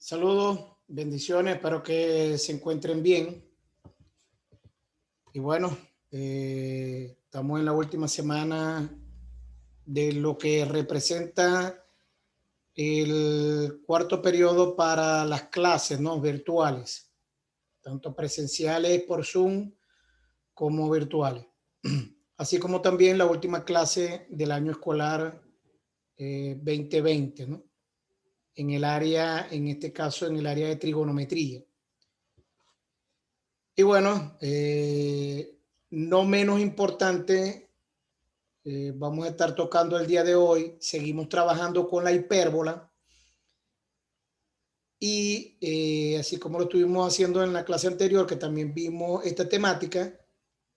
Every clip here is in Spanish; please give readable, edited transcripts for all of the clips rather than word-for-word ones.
Saludos, bendiciones, espero que se encuentren bien. Y bueno, estamos en la última semana de lo que representa el cuarto periodo para las clases, ¿no? Virtuales, tanto presenciales por Zoom como virtuales. Así como también la última clase del año escolar 2020, ¿no? En el área, en este caso, en el área de trigonometría. Y bueno, no menos importante, vamos a estar tocando el día de hoy. Seguimos trabajando con la hipérbola y así como lo estuvimos haciendo en la clase anterior, que también vimos esta temática,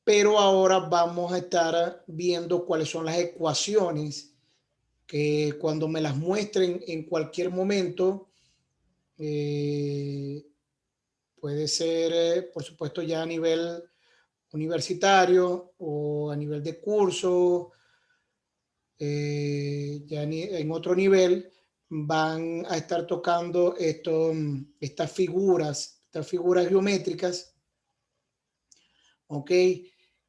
pero ahora vamos a estar viendo cuáles son las ecuaciones que cuando me las muestren en cualquier momento, eh, puede ser, por supuesto, ya a nivel universitario o a nivel de curso, en otro nivel, van a estar tocando estas figuras geométricas, ¿ok?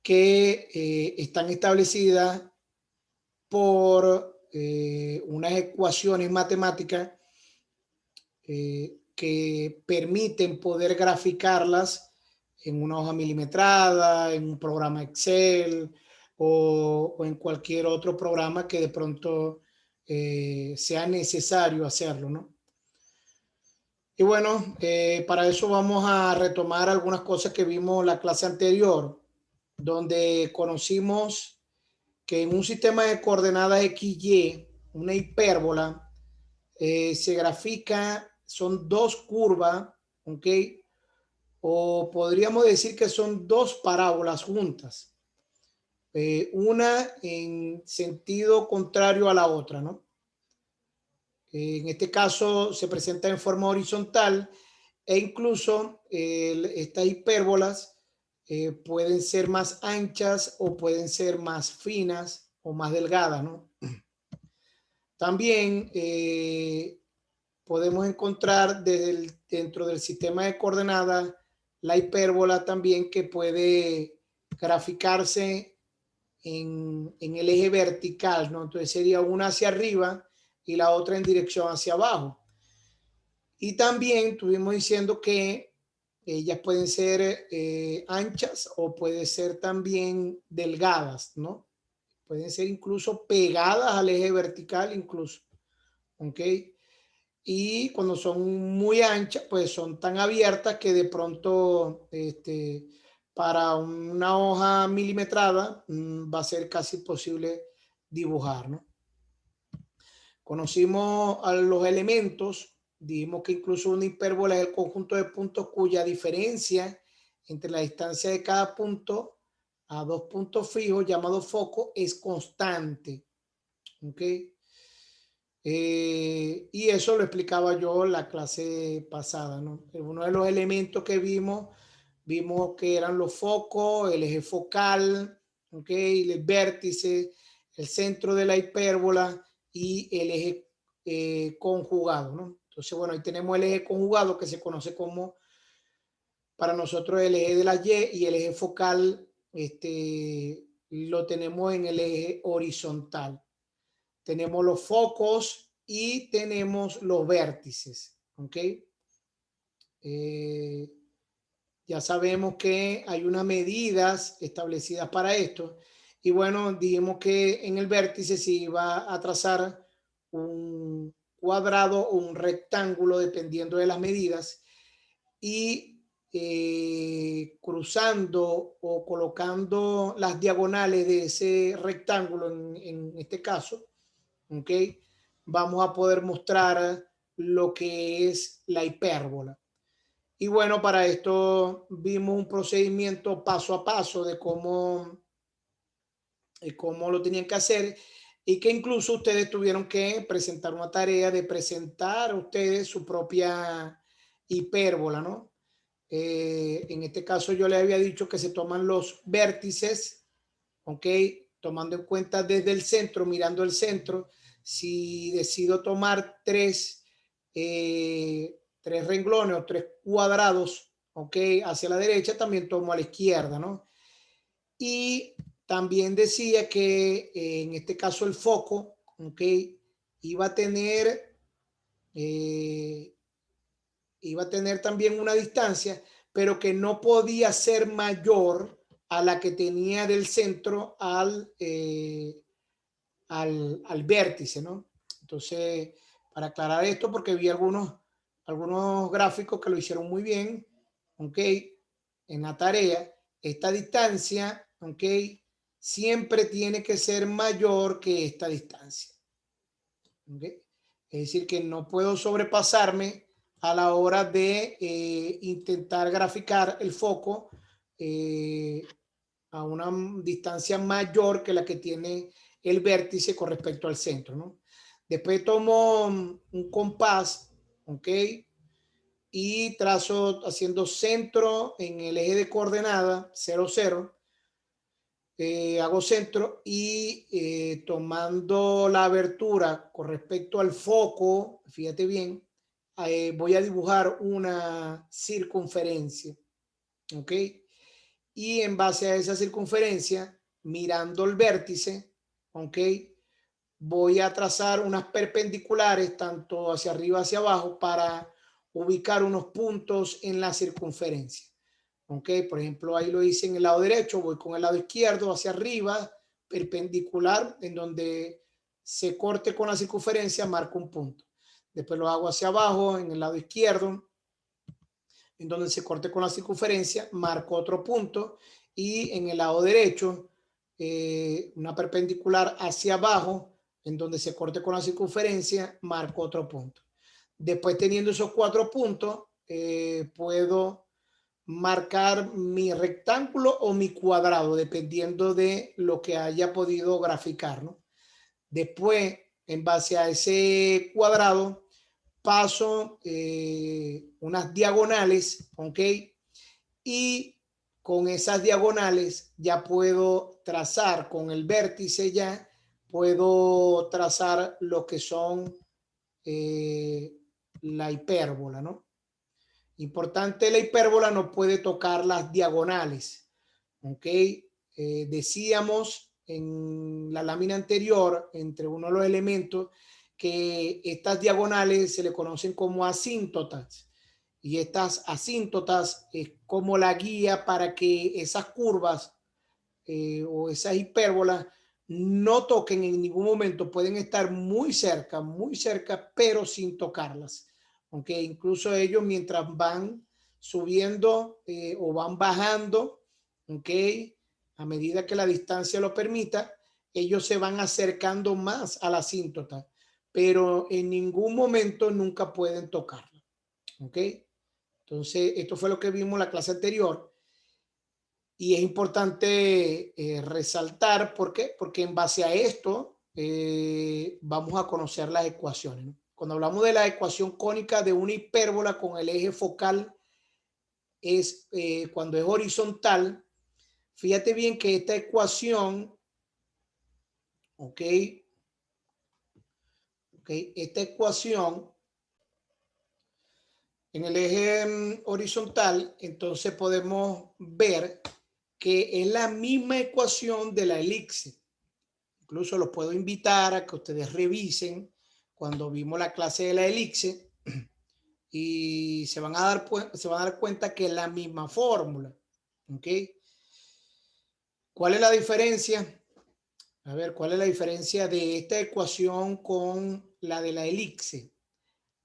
Que están establecidas por unas ecuaciones matemáticas que permiten poder graficarlas en una hoja milimetrada, en un programa Excel o en cualquier otro programa que de pronto sea necesario hacerlo, ¿no? Y bueno, para eso vamos a retomar algunas cosas que vimos la clase anterior, donde conocimos que en un sistema de coordenadas XY, una hipérbola, se grafica, son dos curvas, ¿ok? O podríamos decir que son dos parábolas juntas, una en sentido contrario a la otra, ¿no? En este caso se presenta en forma horizontal e incluso estas hipérbolas pueden ser más anchas o pueden ser más finas o más delgadas, ¿no? También podemos encontrar dentro del sistema de coordenadas la hipérbola también que puede graficarse en el eje vertical, ¿no? Entonces sería una hacia arriba y la otra en dirección hacia abajo. Y también estuvimos diciendo que ellas pueden ser anchas o pueden ser también delgadas, ¿no? Pueden ser incluso pegadas al eje vertical, incluso, ¿ok? Y cuando son muy anchas, pues son tan abiertas que de pronto para una hoja milimetrada va a ser casi posible dibujar, ¿no? Conocimos a los elementos, dijimos que incluso una hipérbola es el conjunto de puntos cuya diferencia entre la distancia de cada punto a dos puntos fijos llamados focos es constante, ¿ok? Y eso lo explicaba yo en la clase pasada, ¿no? Uno de los elementos que vimos que eran los focos, el eje focal, ¿ok? El vértice, el centro de la hipérbola y el eje conjugado, ¿no? Entonces, bueno, ahí tenemos el eje conjugado que se conoce como, para nosotros, el eje de la Y, y el eje focal lo tenemos en el eje horizontal. Tenemos los focos y tenemos los vértices, ¿ok? Eh, ya sabemos que hay unas medidas establecidas para esto. Y bueno, dijimos que en el vértice se iba a trazar un cuadrado o un rectángulo dependiendo de las medidas. Y cruzando o colocando las diagonales de ese rectángulo, en este caso, ¿ok? Vamos a poder mostrar lo que es la hipérbola. Y bueno, para esto vimos un procedimiento paso a paso de cómo lo tenían que hacer y que incluso ustedes tuvieron que presentar una tarea de presentar a ustedes su propia hipérbola, ¿no? En este caso yo les había dicho que se toman los vértices, ¿ok? Tomando en cuenta desde el centro, mirando el centro. Si decido tomar tres renglones o tres cuadrados, ¿ok? Hacia la derecha, también tomo a la izquierda, ¿no? Y también decía que en este caso el foco, ¿ok? Iba a tener, eh, iba a tener también una distancia, pero que no podía ser mayor a la que tenía del centro al vértice, ¿no? Entonces, para aclarar esto, porque vi algunos gráficos que lo hicieron muy bien, ¿ok? En la tarea, esta distancia, ¿ok? Siempre tiene que ser mayor que esta distancia, ¿ok? Es decir, que no puedo sobrepasarme a la hora de intentar graficar el foco eh, a una distancia mayor que la que tiene el vértice con respecto al centro, ¿no? Después tomo un compás, ¿ok? Y trazo haciendo centro en el eje de coordenada 0, 0. Hago centro y tomando la abertura con respecto al foco, fíjate bien, voy a dibujar una circunferencia, ¿ok? Y en base a esa circunferencia, mirando el vértice, ¿ok? Voy a trazar unas perpendiculares tanto hacia arriba hacia abajo para ubicar unos puntos en la circunferencia. ¿Ok? Por ejemplo, ahí lo hice en el lado derecho, voy con el lado izquierdo hacia arriba, perpendicular, en donde se corte con la circunferencia, marco un punto. Después lo hago hacia abajo, en el lado izquierdo, en donde se corte con la circunferencia, marco otro punto. Y en el lado derecho, una perpendicular hacia abajo, en donde se corte con la circunferencia, marco otro punto. Después, teniendo esos 4 puntos, puedo marcar mi rectángulo o mi cuadrado, dependiendo de lo que haya podido graficar, ¿no? Después, en base a ese cuadrado, paso unas diagonales, ¿ok? Y con esas diagonales ya puedo trazar con el vértice, ya puedo trazar lo que son la hipérbola, ¿no? Importante, la hipérbola no puede tocar las diagonales, ¿ok? Decíamos en la lámina anterior, entre uno de los elementos, que estas diagonales se le conocen como asíntotas. Y estas asíntotas es como la guía para que esas curvas o esas hipérbolas no toquen en ningún momento, pueden estar muy cerca, pero sin tocarlas. Aunque incluso ellos mientras van subiendo o van bajando, ¿ok? A medida que la distancia lo permita, ellos se van acercando más a la asíntota, pero en ningún momento nunca pueden tocarla, ¿ok? Entonces, esto fue lo que vimos en la clase anterior. Y es importante resaltar, ¿por qué? Porque en base a esto vamos a conocer las ecuaciones, ¿no? Cuando hablamos de la ecuación cónica de una hipérbola con el eje focal, es cuando es horizontal. Fíjate bien que esta ecuación, ¿ok? Esta ecuación en el eje horizontal, entonces podemos ver que es la misma ecuación de la elipse. Incluso los puedo invitar a que ustedes revisen cuando vimos la clase de la elipse y se van a dar cuenta que es la misma fórmula. ¿Ok? ¿Cuál es la diferencia? A ver, ¿cuál es la diferencia de esta ecuación con la de la elipse?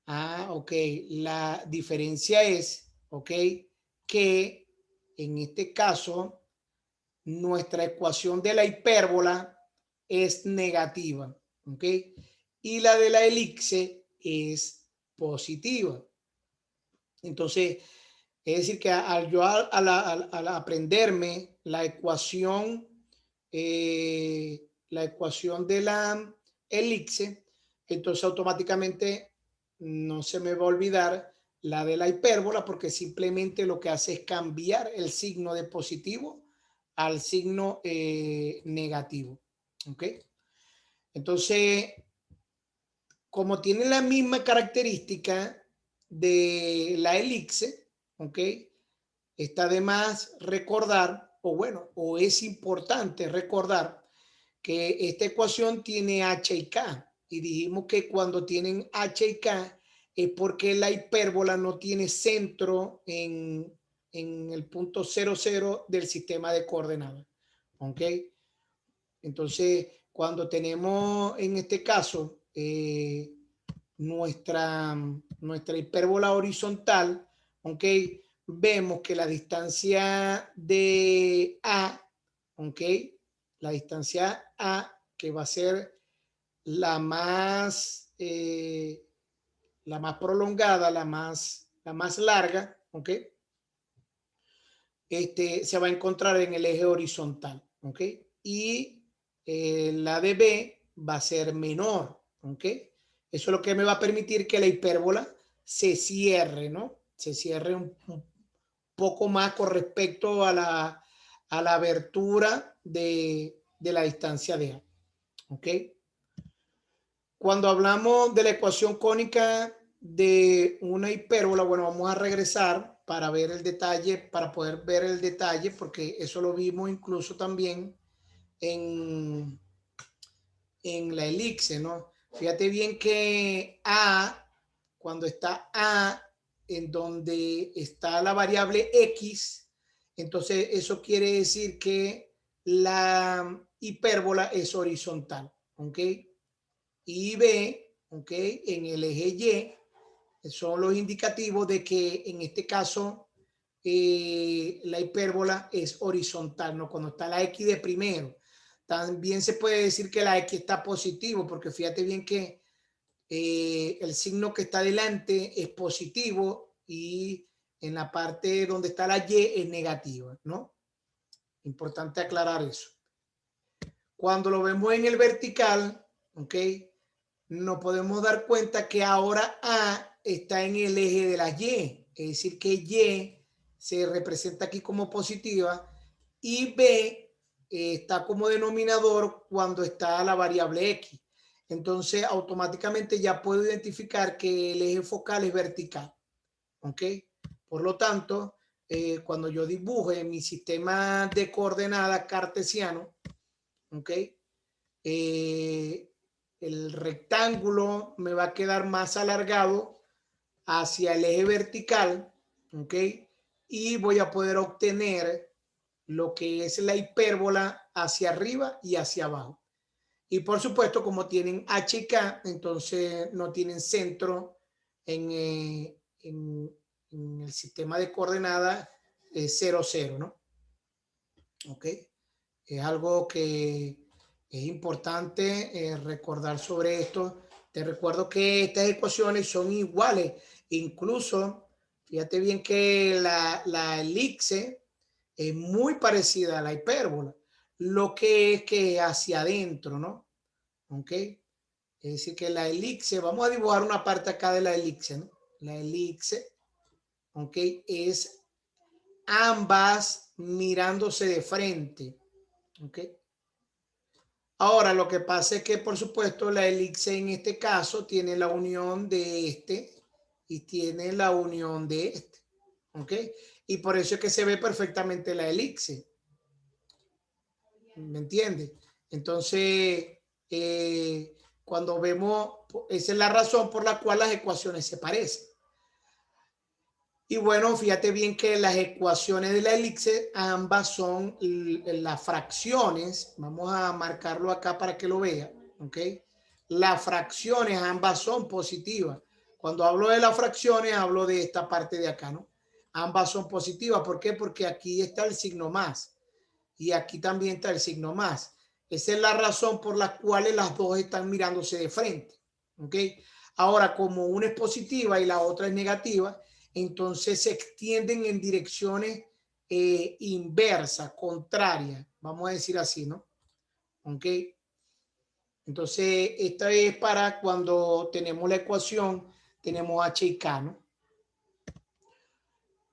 Ah, ok. La diferencia es, ok, que en este caso nuestra ecuación de la hipérbola es negativa, ¿ok? Y la de la elipse es positiva. Entonces, es decir, que al yo al aprenderme la ecuación de la elipse, entonces automáticamente no se me va a olvidar la de la hipérbola, porque simplemente lo que hace es cambiar el signo de positivo al signo negativo. ¿Ok? Entonces, como tiene la misma característica, de la elipse, ¿ok? Está de más recordar, o bueno, o es importante recordar que esta ecuación tiene h y k. Y dijimos que cuando tienen h y k es porque la hipérbola no tiene centro en el punto 00 del sistema de coordenadas. ¿Ok? Entonces, cuando tenemos en este caso nuestra hipérbola horizontal, ¿ok? Vemos que la distancia de A, ¿ok? La distancia A, que va a ser la más prolongada, la más larga, ¿ok? Se va a encontrar en el eje horizontal, ¿ok? Y la de B va a ser menor, ¿ok? Eso es lo que me va a permitir que la hipérbola se cierre, ¿no? Se cierre un poco más con respecto a la abertura de la distancia de A, ¿ok? Cuando hablamos de la ecuación cónica de una hipérbola, bueno, vamos a regresar para ver el detalle, para poder ver el detalle, porque eso lo vimos incluso también en, en la elipse, ¿no? Fíjate bien que A, cuando está A, en donde está la variable X, entonces eso quiere decir que la hipérbola es horizontal, ¿ok? Y B, ¿ok? En el eje Y son los indicativos de que en este caso la hipérbola es horizontal, ¿no? Cuando está la X de primero. También se puede decir que la X está positivo, porque fíjate bien que el signo que está delante es positivo y en la parte donde está la Y es negativa, ¿no? Importante aclarar eso. Cuando lo vemos en el vertical, ¿ok? Nos podemos dar cuenta que ahora A está en el eje de la Y, es decir, que Y se representa aquí como positiva y B está como denominador cuando está la variable X. Entonces, automáticamente ya puedo identificar que el eje focal es vertical. ¿Ok? Por lo tanto, cuando yo dibuje mi sistema de coordenadas cartesiano, ¿ok? El rectángulo me va a quedar más alargado hacia el eje vertical, ¿ok? Y voy a poder obtener lo que es la hipérbola hacia arriba y hacia abajo. Y por supuesto, como tienen H y K, entonces no tienen centro en el sistema de coordenadas 0, 0, ¿no? ¿Ok? Es algo que es importante recordar sobre esto. Te recuerdo que estas ecuaciones son iguales. Incluso, fíjate bien que la elipse es muy parecida a la hipérbola. Lo que es hacia adentro, ¿no? ¿Ok? Es decir, que la elipse, vamos a dibujar una parte acá de la elipse, ¿no? La elipse, ¿ok? Es ambas mirándose de frente, ¿ok? Ahora, lo que pasa es que, por supuesto, la elipse en este caso tiene la unión de este y tiene la unión de este, ¿ok? Y por eso es que se ve perfectamente la elipse, ¿me entiendes? Entonces, cuando vemos, esa es la razón por la cual las ecuaciones se parecen. Y bueno, fíjate bien que las ecuaciones de la elipse ambas son las fracciones. Vamos a marcarlo acá para que lo vea, ¿ok? Las fracciones ambas son positivas. Cuando hablo de las fracciones, hablo de esta parte de acá, ¿no? Ambas son positivas. ¿Por qué? Porque aquí está el signo más y aquí también está el signo más. Esa es la razón por la cual las dos están mirándose de frente, ¿ok? Ahora, como una es positiva y la otra es negativa, entonces se extienden en direcciones inversas, contrarias, vamos a decir así, ¿no? ¿Ok? Entonces, esta es para cuando tenemos la ecuación, tenemos H y K, ¿no?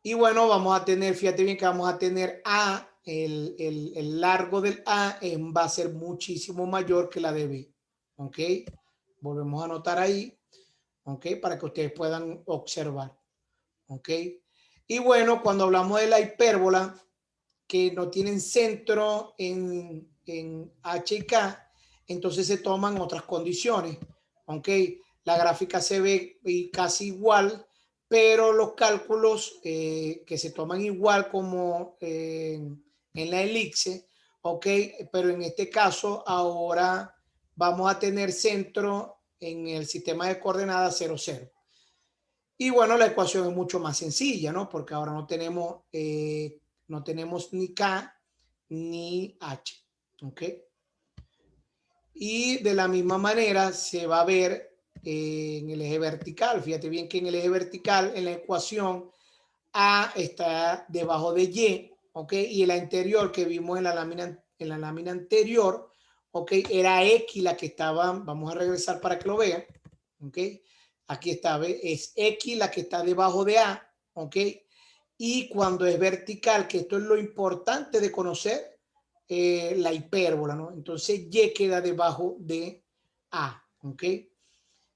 Y bueno, vamos a tener, fíjate bien que vamos a tener A, el largo del A va a ser muchísimo mayor que la de B, ¿ok? Volvemos a anotar ahí, ¿ok? Para que ustedes puedan observar, ¿ok? Y bueno, cuando hablamos de la hipérbola, que no tienen centro en H y K, entonces se toman otras condiciones, ¿ok? La gráfica se ve casi igual, pero los cálculos que se toman igual como en la elipse, ¿ok? Pero en este caso ahora vamos a tener centro en el sistema de coordenadas 0, 0. Y bueno, la ecuación es mucho más sencilla, ¿no? Porque ahora no tenemos ni K ni H, ¿ok? Y de la misma manera se va a ver en el eje vertical. Fíjate bien que en el eje vertical, en la ecuación, A está debajo de Y, ¿ok? Y la anterior que vimos en la lámina anterior, ¿ok? Era X la que estaba, vamos a regresar para que lo vean, ¿ok? Aquí está, ¿ve? Es X la que está debajo de A, ¿ok? Y cuando es vertical, que esto es lo importante de conocer, la hipérbola, ¿no? Entonces Y queda debajo de A, ¿ok?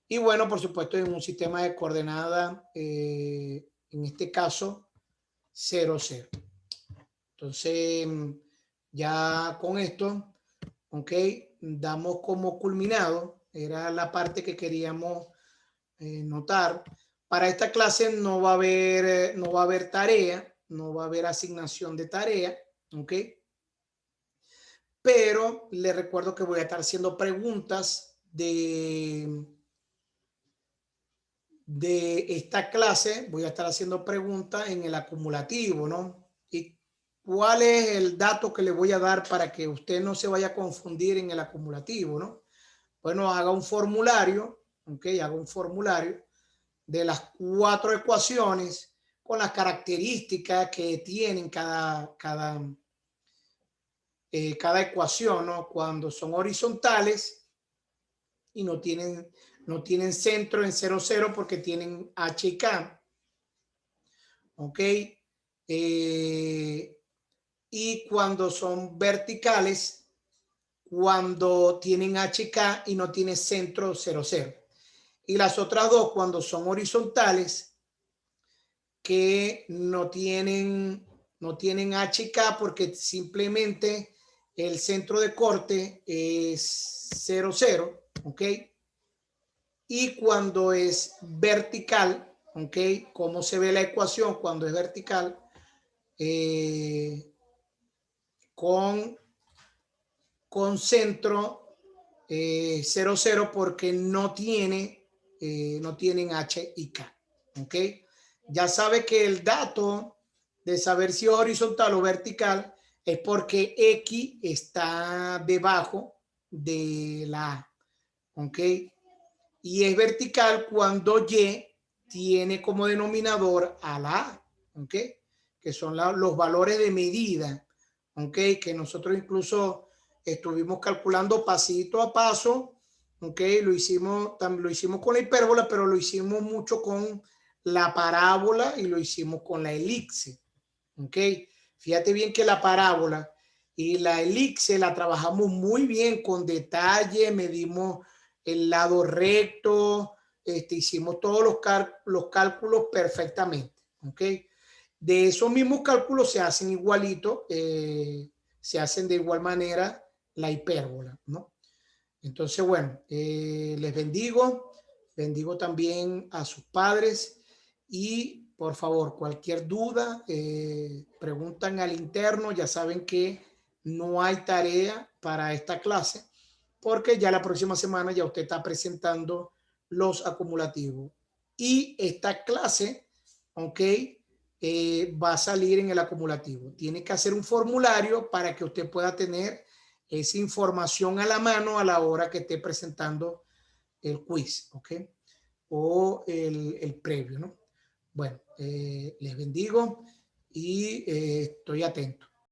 Y bueno, por supuesto, en un sistema de coordenadas, en este caso, 0, 0. Entonces, ya con esto, ¿ok? Damos como culminado, era la parte que queríamos notar. Para esta clase no va a haber tarea, no va a haber asignación de tarea, ¿ok? Pero les recuerdo que voy a estar haciendo preguntas de esta clase, voy a estar haciendo preguntas en el acumulativo, ¿no? ¿Y cuál es el dato que le voy a dar para que usted no se vaya a confundir en el acumulativo, ¿no? Bueno, haga un formulario, ¿ok? Haga un formulario de las 4 ecuaciones con las características que tienen cada ecuación, ¿no? Cuando son horizontales y no tienen centro en 0, 0 porque tienen H y K. ¿Ok? Y cuando son verticales, cuando tienen H y K y no tienen centro 0, 0. Y las otras dos, cuando son horizontales, que no tienen H y K porque simplemente el centro de corte es 0, 0, ¿ok? Y cuando es vertical, ¿ok? ¿Cómo se ve la ecuación cuando es vertical? Con centro 0, 0 porque no tienen H y K, ¿ok? Ya sabe que el dato de saber si es horizontal o vertical es porque X está debajo de la A, ¿ok? Y es vertical cuando Y tiene como denominador a la A, ¿ok? Que son los valores de medida, ¿ok? Que nosotros incluso estuvimos calculando pasito a paso, ¿ok? Lo hicimos con la hipérbola, pero lo hicimos mucho con la parábola y lo hicimos con la elipse, ¿ok? Fíjate bien que la parábola y la elipse la trabajamos muy bien con detalle, medimos el lado recto, hicimos todos los cálculos perfectamente, ¿ok? De esos mismos cálculos se hacen igualito, se hacen de igual manera la hipérbola, ¿no? Entonces, bueno, les bendigo también a sus padres y por favor, cualquier duda, preguntan al interno, ya saben que no hay tarea para esta clase porque ya la próxima semana ya usted está presentando los acumulativos. Y esta clase, ok, va a salir en el acumulativo. Tiene que hacer un formulario para que usted pueda tener esa información a la mano a la hora que esté presentando el quiz, ok, o el previo, ¿no? Bueno, les bendigo y estoy atento.